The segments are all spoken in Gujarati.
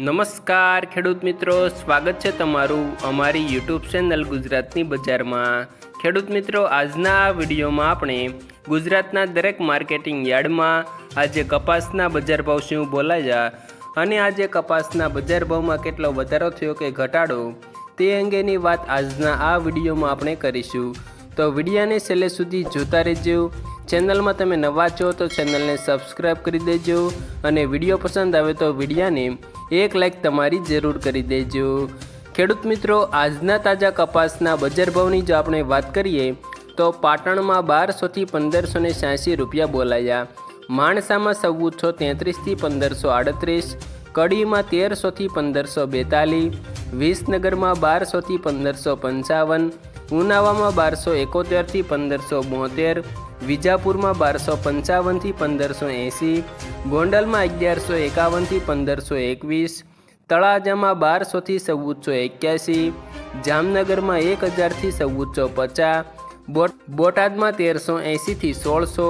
નમસ્કાર ખેડૂત મિત્રો, સ્વાગત છે તમારું અમારી યુટ્યુબ ચેનલ ગુજરાતની બજારમાં। ખેડૂત મિત્રો, આજના આ વિડીયોમાં આપણે ગુજરાતના દરેક માર્કેટિંગ યાર્ડમાં આજે કપાસના બજાર ભાવ શું બોલાયા અને આજે કપાસના બજાર ભાવમાં કેટલો વધારો થયો કે ઘટાડો તે અંગેની વાત આજના આ વિડીયોમાં આપણે કરીશું। તો વિડીયોને છેલ્લે સુધી જોતા રહેજો। ચેનલમાં તમે નવા છો તો ચેનલને સબસ્ક્રાઈબ કરી દેજો અને વિડીયો પસંદ આવે તો વિડીયોને એક લાઈક તમારી જરૂર કરી દેજો। ખેડૂત મિત્રો, આજના તાજા કપાસના બજાર ભાવની જો આપણે વાત કરીએ તો પાટણમાં 1200 થી 1586 રૂપિયા બોલાયા, માણસામાં 1433 થી 1538, કડીમાં 1300 થી 1542, વિસનગરમાં 1200 થી 1555, ઉનાવામાં 1271 થી 1572, વિજાપુરમાં 1255 થી 1580, ગોંડલમાં 1151 થી 1521, તળાજામાં 1200 થી 1481, જામનગરમાં 1000 થી 1450, બોટાદમાં 1380 થી 1600,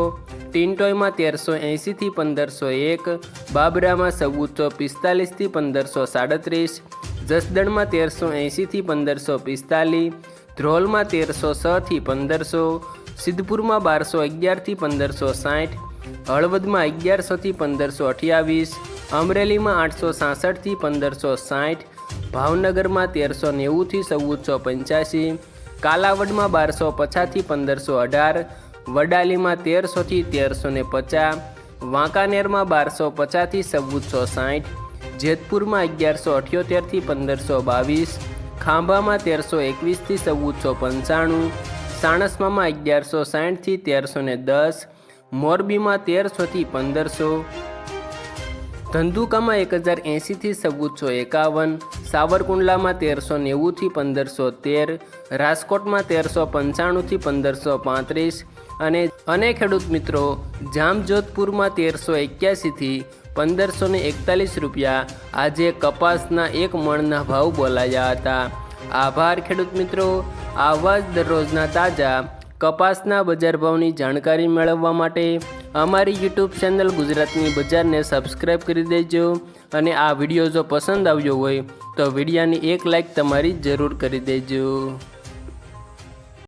ટિન્ટોયમાં 1380 થી 1501, બાબરામાં 1445 થી 1537, જસદણમાં 1380 થી 1545, ધ્રોલમાં 1306 થી 1500, સિદ્ધપુરમાં 1211 થી 1560, હળવદમાં 1100 થી 1528, અમરેલીમાં 866 થી 1560, ભાવનગરમાં 1390 થી 1485, કાલાવડમાં 1250 થી 1518, વડાલીમાં 1300 થી 1350, વાંકાનેરમાં 1250 થી 1460, જેતપુરમાં 1178 થી 1522, ખાંભામાં 1321 થી 1495, સાણસમામાં 1160 થી 1310, મોરબીમાં 1300 થી 1500, ધંધુકામાં 1080 થી 1451, સાવરકુંડલામાં 1390 થી 1513, રાજકોટમાં 1395 થી 1535 અને ખેડૂત મિત્રો, જામજોધપુરમાં 1381 થી 1541 રૂપિયા આજે કપાસના એક મણના ભાવ બોલાયા હતા। આભાર ખેડૂત મિત્રો। આવા જ દરરોજના તાજા કપાસના બજાર ભાવની જાણકારી મેળવવા માટે અમારી યુટ્યુબ ચેનલ ગુજરાતની બજારને સબસ્ક્રાઈબ કરી દેજો અને આ વિડીયો જો પસંદ આવ્યો હોય તો વિડીયોની એક લાઈક તમારી જરૂર કરી દેજો।